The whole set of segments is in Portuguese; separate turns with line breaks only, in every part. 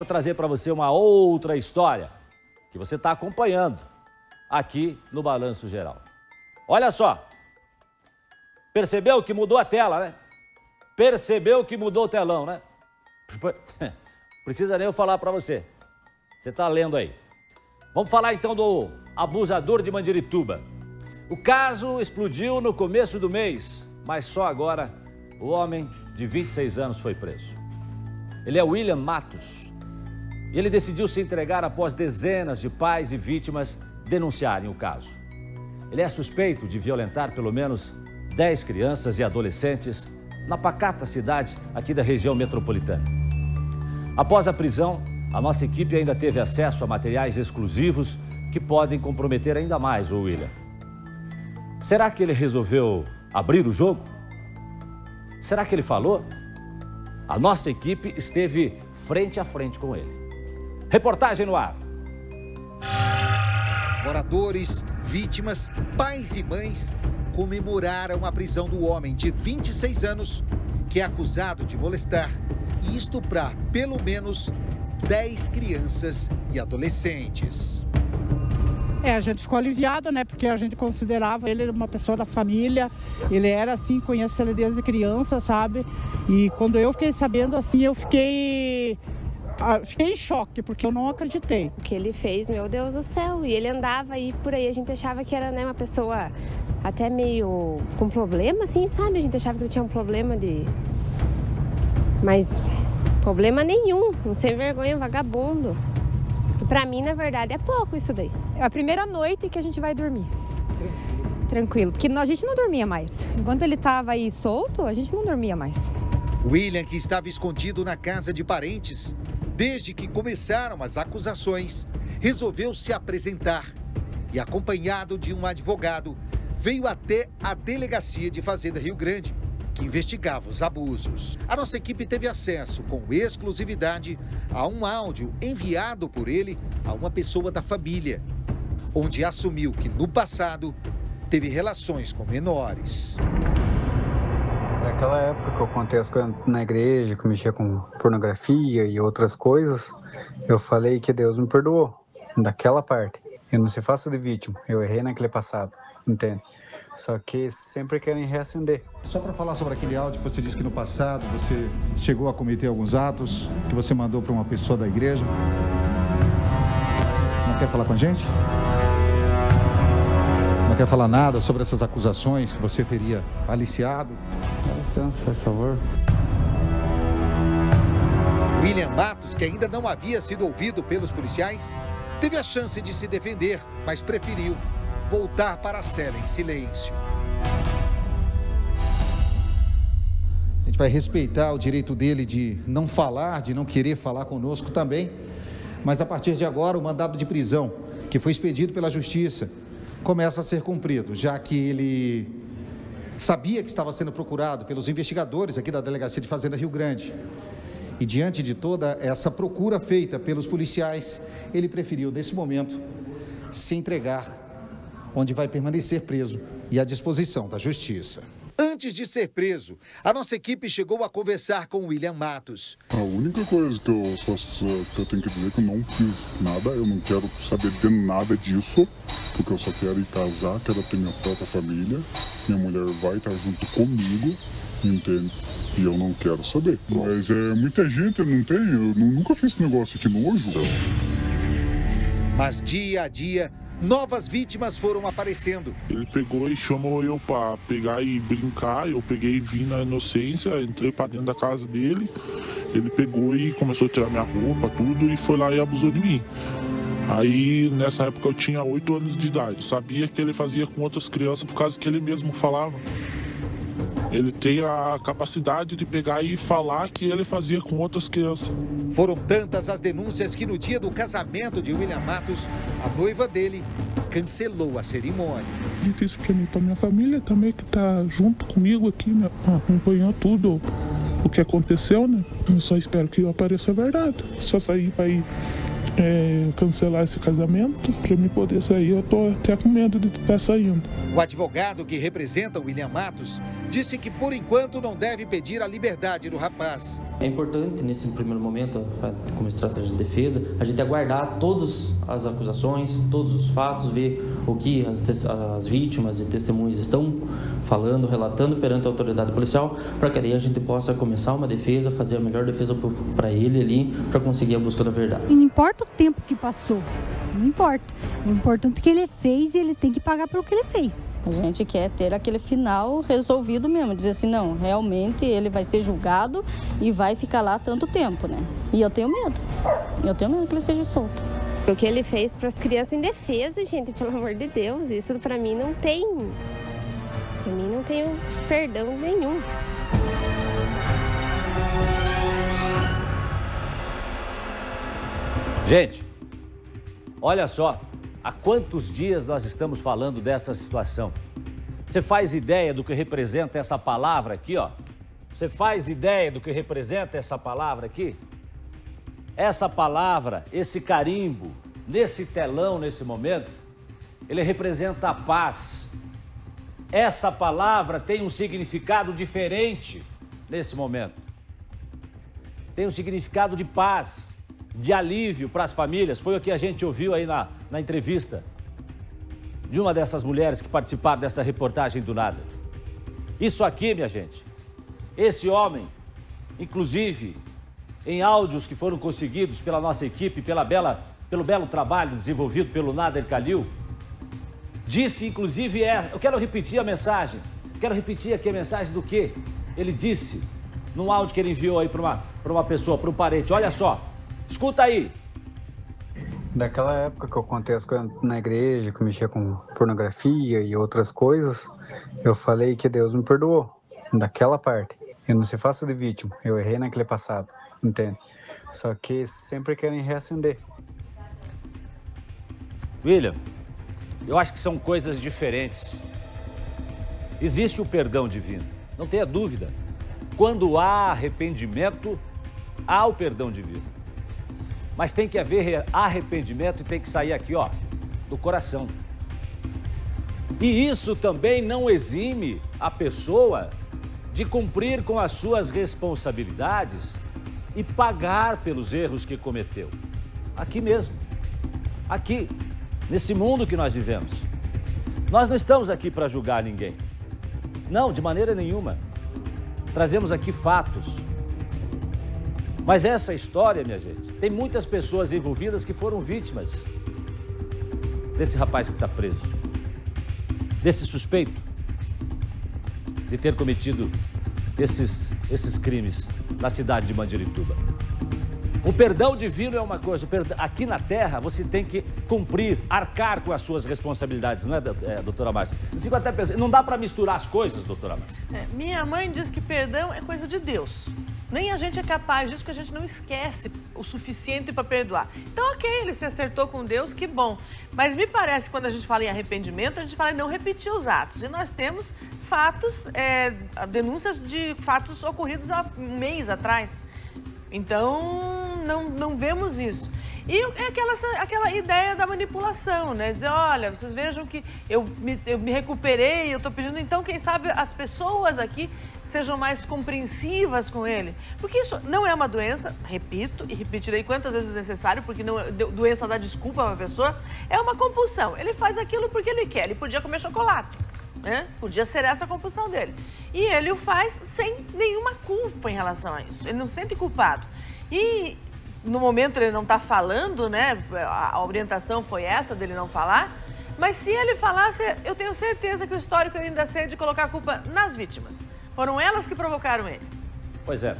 Vou trazer para você uma outra história que você está acompanhando aqui no Balanço Geral. Olha só, percebeu que mudou a tela, né? Percebeu que mudou o telão, né? Precisa nem eu falar para você. Você está lendo aí. Vamos falar então do abusador de Mandirituba. O caso explodiu no começo do mês, mas só agora o homem de 26 anos foi preso. Ele é William Matos. E ele decidiu se entregar após dezenas de pais e vítimas denunciarem o caso. Ele é suspeito de violentar pelo menos 10 crianças e adolescentes na pacata cidade aqui da região metropolitana. Após a prisão, a nossa equipe ainda teve acesso a materiais exclusivos que podem comprometer ainda mais o William. Será que ele resolveu abrir o jogo? Será que ele falou? A nossa equipe esteve frente a frente com ele. Reportagem no ar.
Moradores, vítimas, pais e mães comemoraram a prisão do homem de 26 anos que é acusado de molestar e estuprar pelo menos 10 crianças e adolescentes.
A gente ficou aliviado, né? Porque a gente considerava ele uma pessoa da família. Ele era assim, conheço ele desde criança, sabe? E quando eu fiquei sabendo assim, eu fiquei em choque, porque eu não acreditei.
O que ele fez, meu Deus do céu, e ele andava aí por aí, a gente achava que era, né, uma pessoa até meio com problema, assim, sabe? A gente achava que ele tinha um problema mas problema nenhum, um sem vergonha, um vagabundo. E pra mim, na verdade, é pouco isso daí.
É a primeira noite que a gente vai dormir. Tranquilo, porque a gente não dormia mais. Enquanto ele estava aí solto, a gente não dormia mais.
William, que estava escondido na casa de parentes, desde que começaram as acusações, resolveu se apresentar e, acompanhado de um advogado, veio até a Delegacia de Fazenda Rio Grande, que investigava os abusos. A nossa equipe teve acesso com exclusividade a um áudio enviado por ele a uma pessoa da família, onde assumiu que no passado teve relações com menores.
Naquela época que eu contei as coisas na igreja, que eu mexia com pornografia e outras coisas, eu falei que Deus me perdoou, daquela parte. Eu não se faço de vítima, eu errei naquele passado, entende? Só que sempre querem reacender.
Só para falar sobre aquele áudio que você disse que no passado você chegou a cometer alguns atos que você mandou para uma pessoa da igreja. Não quer falar com a gente? Não quer falar nada sobre essas acusações que você teria aliciado?
Dá licença, por favor.
William Matos, que ainda não havia sido ouvido pelos policiais, teve a chance de se defender, mas preferiu voltar para a cela em silêncio.
A gente vai respeitar o direito dele de não falar, de não querer falar conosco também, mas a partir de agora o mandado de prisão, que foi expedido pela Justiça, começa a ser cumprido, já que ele sabia que estava sendo procurado pelos investigadores aqui da Delegacia de Fazenda Rio Grande. E diante de toda essa procura feita pelos policiais, ele preferiu, nesse momento, se entregar, onde vai permanecer preso e à disposição da Justiça.
Antes de ser preso, a nossa equipe chegou a conversar com William Matos.
A única coisa que eu tenho que dizer é que eu não fiz nada, eu não quero saber de nada disso, porque eu só quero ir casar, quero ter minha própria família, minha mulher vai estar junto comigo, entende? E eu não quero saber. Mas muita gente não tem, eu nunca fiz esse negócio aqui nojo.
Mas dia a dia, novas vítimas foram aparecendo.
Ele pegou e chamou eu pra pegar e brincar, eu peguei e vim na inocência, entrei pra dentro da casa dele, ele pegou e começou a tirar minha roupa, tudo, e foi lá e abusou de mim. Aí, nessa época, eu tinha 8 anos de idade, sabia que ele fazia com outras crianças por causa que ele mesmo falava. Ele tem a capacidade de pegar e falar que ele fazia com outras crianças.
Foram tantas as denúncias que no dia do casamento de William Matos, a noiva dele cancelou a cerimônia.
Difícil para mim, para minha família também, que está junto comigo aqui, né? Acompanhou tudo o que aconteceu, né? Eu só espero que apareça a verdade. Só sair para ir cancelar esse casamento para me poder sair. Eu tô até com medo de estar saindo.
O advogado que representa o William Matos disse que por enquanto não deve pedir a liberdade do rapaz.
É importante nesse primeiro momento, como estratégia de defesa, a gente aguardar todas as acusações, todos os fatos, ver o que as vítimas e testemunhas estão falando, relatando perante a autoridade policial, para que daí a gente possa começar uma defesa, fazer a melhor defesa para ele ali, para conseguir a busca da verdade.
E não importa o tempo que passou, não importa. O importante é que ele fez e ele tem que pagar pelo que ele fez.
A gente quer ter aquele final resolvido mesmo, dizer assim, não, realmente ele vai ser julgado e vai ficar lá tanto tempo, né? E eu tenho medo que ele seja solto.
O que ele fez para as crianças em defesa, gente, pelo amor de Deus, isso para mim não tem perdão nenhum.
Gente, olha só, há quantos dias nós estamos falando dessa situação? Você faz ideia do que representa essa palavra aqui, ó? Você faz ideia do que representa essa palavra aqui? Essa palavra, esse carimbo, nesse telão, nesse momento, ele representa a paz. Essa palavra tem um significado diferente nesse momento. Tem um significado de paz, de alívio para as famílias. Foi o que a gente ouviu aí na entrevista de uma dessas mulheres que participaram dessa reportagem do Nada. Isso aqui, minha gente, esse homem, inclusive, em áudios que foram conseguidos pela nossa equipe, pelo belo trabalho desenvolvido pelo Nader Khalil, disse, inclusive, eu quero repetir a mensagem, quero repetir aqui a mensagem do que ele disse num áudio que ele enviou aí para uma pessoa, para um parente. Olha só, escuta aí.
Daquela época que eu contei as coisas na igreja, que eu mexia com pornografia e outras coisas, eu falei que Deus me perdoou, daquela parte. Eu não se faço de vítima, eu errei naquele passado, entende? Só que sempre querem reacender.
William, eu acho que são coisas diferentes. Existe o perdão divino, não tenha dúvida. Quando há arrependimento, há o perdão divino. Mas tem que haver arrependimento e tem que sair aqui, ó, do coração. E isso também não exime a pessoa de cumprir com as suas responsabilidades e pagar pelos erros que cometeu. Aqui mesmo, aqui, nesse mundo que nós vivemos. Nós não estamos aqui para julgar ninguém. Não, de maneira nenhuma. Trazemos aqui fatos. Mas essa história, minha gente, tem muitas pessoas envolvidas que foram vítimas desse rapaz que está preso, desse suspeito de ter cometido esses crimes na cidade de Mandirituba. O perdão divino é uma coisa, aqui na terra você tem que cumprir, arcar com as suas responsabilidades, não é, doutora Márcia? Eu fico até pensando, não dá para misturar as coisas, doutora Márcia.
Minha mãe diz que perdão é coisa de Deus. Nem a gente é capaz disso, porque a gente não esquece o suficiente para perdoar. Então, ok, ele se acertou com Deus, que bom. Mas me parece que quando a gente fala em arrependimento, a gente fala em não repetir os atos. E nós temos fatos, denúncias de fatos ocorridos há um mês atrás. Então, não vemos isso. E é aquela ideia da manipulação, né? Dizer, olha, vocês vejam que eu me recuperei, eu estou pedindo, então, quem sabe as pessoas aqui sejam mais compreensivas com ele. Porque isso não é uma doença, repito, e repetirei quantas vezes necessário, porque não, doença dá desculpa para a pessoa, é uma compulsão. Ele faz aquilo porque ele quer, ele podia comer chocolate, né? Podia ser essa a compulsão dele. E ele o faz sem nenhuma culpa em relação a isso, ele não se sente culpado. E no momento ele não está falando, né? A orientação foi essa dele não falar, mas se ele falasse, eu tenho certeza que o histórico ainda seria de colocar a culpa nas vítimas. Foram elas que provocaram ele.
Pois é.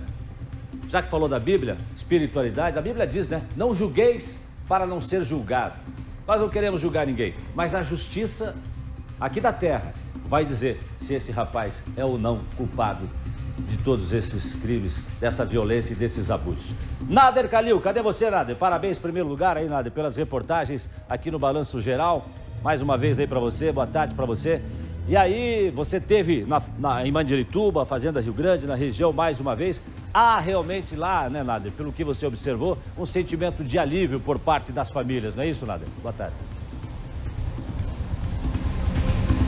Já que falou da Bíblia, espiritualidade, a Bíblia diz, né? Não julgueis para não ser julgado. Nós não queremos julgar ninguém, mas a justiça aqui da terra vai dizer se esse rapaz é ou não culpado de todos esses crimes, dessa violência e desses abusos. Nader Khalil, cadê você, Nader? Parabéns em primeiro lugar aí, Nader, pelas reportagens aqui no Balanço Geral. Mais uma vez aí para você, boa tarde para você. E aí, você teve em Mandirituba, Fazenda Rio Grande, na região mais uma vez. Há realmente lá, né, Nader, pelo que você observou, um sentimento de alívio por parte das famílias, não é isso, Nader? Boa tarde.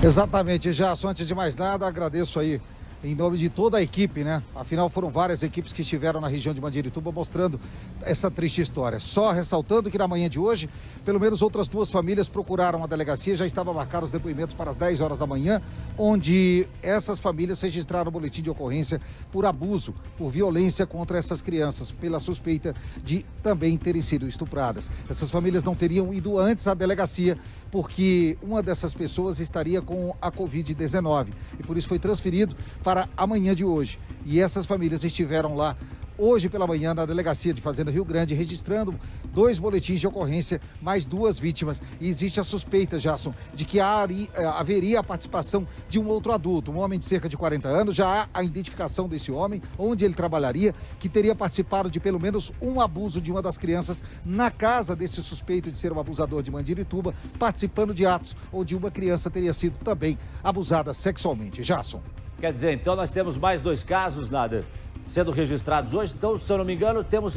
Exatamente, Jason. Antes de mais nada, agradeço aí em nome de toda a equipe, né? Afinal, foram várias equipes que estiveram na região de Mandirituba mostrando essa triste história. Só ressaltando que na manhã de hoje, pelo menos outras 2 famílias procuraram a delegacia, já estavam marcados os depoimentos para as 10 horas da manhã, onde essas famílias registraram o boletim de ocorrência por abuso, por violência contra essas crianças, pela suspeita de também terem sido estupradas. Essas famílias não teriam ido antes à delegacia, porque uma dessas pessoas estaria com a Covid-19 e por isso foi transferido para amanhã de hoje. E essas famílias estiveram lá hoje pela manhã na delegacia de Fazenda Rio Grande, registrando 2 boletins de ocorrência, mais 2 vítimas. E existe a suspeita, Jason, de que haveria a participação de um outro adulto, um homem de cerca de 40 anos. Já há a identificação desse homem, onde ele trabalharia, que teria participado de pelo menos um abuso de uma das crianças na casa desse suspeito de ser um abusador de Mandirituba, participando de atos onde uma criança teria sido também abusada sexualmente. Jason.
Quer dizer, então nós temos mais 2 casos, Nader, sendo registrados hoje. Então, se eu não me engano, temos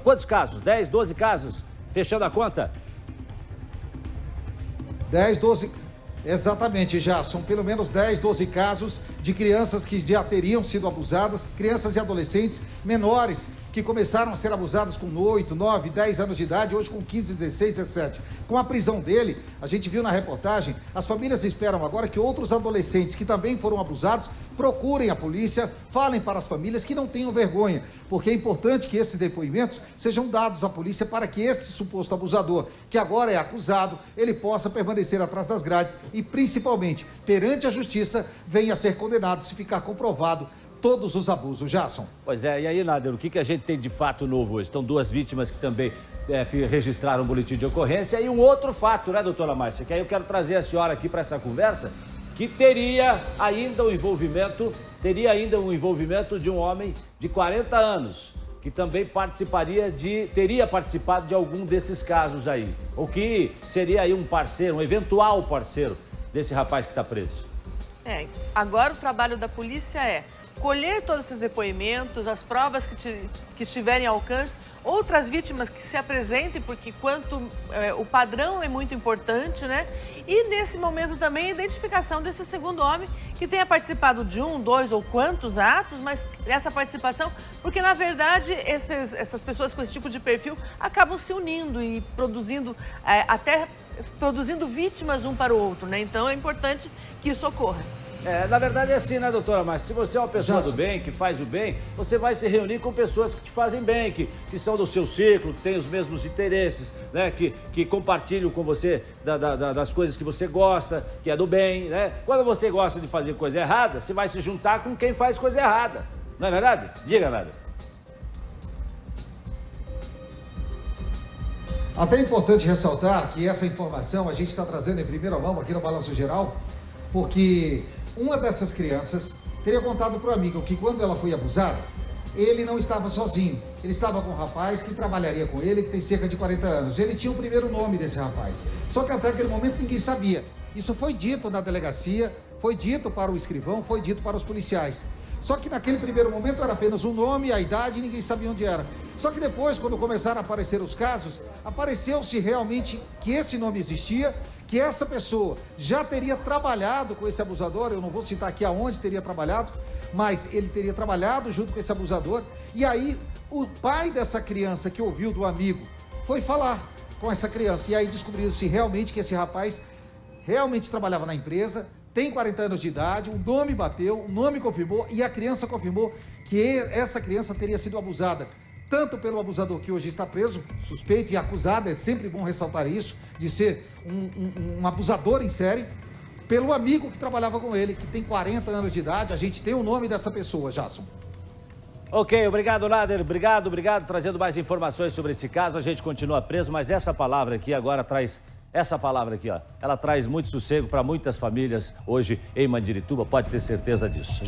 quantos casos? 10, 12 casos? Fechando a conta?
10, 12... Exatamente, já. São pelo menos 10, 12 casos de crianças que já teriam sido abusadas, crianças e adolescentes menores que começaram a ser abusados com 8, 9, 10 anos de idade, hoje com 15, 16, 17. Com a prisão dele, a gente viu na reportagem, as famílias esperam agora que outros adolescentes que também foram abusados procurem a polícia, falem para as famílias que não tenham vergonha, porque é importante que esses depoimentos sejam dados à polícia para que esse suposto abusador, que agora é acusado, ele possa permanecer atrás das grades e, principalmente, perante a justiça, venha a ser condenado se ficar comprovado todos os abusos. Jason.
Pois é, e aí, Nader, o que a gente tem de fato novo hoje? Estão 2 vítimas que também registraram um boletim de ocorrência e um outro fato, né, doutora Márcia? Que aí eu quero trazer a senhora aqui para essa conversa, que teria ainda um envolvimento de um homem de 40 anos, que também teria participado de algum desses casos aí. Ou que seria aí um parceiro, um eventual parceiro desse rapaz que está preso.
Agora o trabalho da polícia é colher todos esses depoimentos, as provas que estiverem ao alcance, outras vítimas que se apresentem, porque o padrão é muito importante, né? E nesse momento também a identificação desse segundo homem que tenha participado de 1, 2 ou quantos atos, mas essa participação, porque na verdade essas pessoas com esse tipo de perfil acabam se unindo e produzindo vítimas um para o outro, né? Então é importante que isso ocorra.
Na verdade é assim, né, doutora? Mas se você é uma pessoa do bem, que faz o bem, você vai se reunir com pessoas que te fazem bem, que são do seu círculo, que têm os mesmos interesses, né? Que compartilham com você das coisas que você gosta, que é do bem, né? Quando você gosta de fazer coisa errada, você vai se juntar com quem faz coisa errada. Não é verdade? Diga, Nader.
Até é importante ressaltar que essa informação a gente está trazendo em primeira mão aqui no Balanço Geral, porque uma dessas crianças teria contado para o amigo que quando ela foi abusada, ele não estava sozinho. Ele estava com um rapaz que trabalharia com ele, que tem cerca de 40 anos. Ele tinha o primeiro nome desse rapaz. Só que até aquele momento ninguém sabia. Isso foi dito na delegacia, foi dito para o escrivão, foi dito para os policiais. Só que naquele primeiro momento era apenas o nome, a idade e ninguém sabia onde era. Só que depois, quando começaram a aparecer os casos, apareceu-se realmente que esse nome existia, que essa pessoa já teria trabalhado com esse abusador. Eu não vou citar aqui aonde teria trabalhado, mas ele teria trabalhado junto com esse abusador. E aí o pai dessa criança que ouviu do amigo foi falar com essa criança. E aí descobriu-se realmente que esse rapaz realmente trabalhava na empresa, tem 40 anos de idade, o nome bateu, o nome confirmou e a criança confirmou que essa criança teria sido abusada tanto pelo abusador que hoje está preso, suspeito e acusado, é sempre bom ressaltar isso, de ser um abusador em série, pelo amigo que trabalhava com ele, que tem 40 anos de idade. A gente tem o nome dessa pessoa, Jason.
Ok, obrigado, Nader, obrigado, trazendo mais informações sobre esse caso. A gente continua preso, mas essa palavra aqui agora traz... Essa palavra aqui, ó, ela traz muito sossego para muitas famílias hoje em Mandirituba, pode ter certeza disso.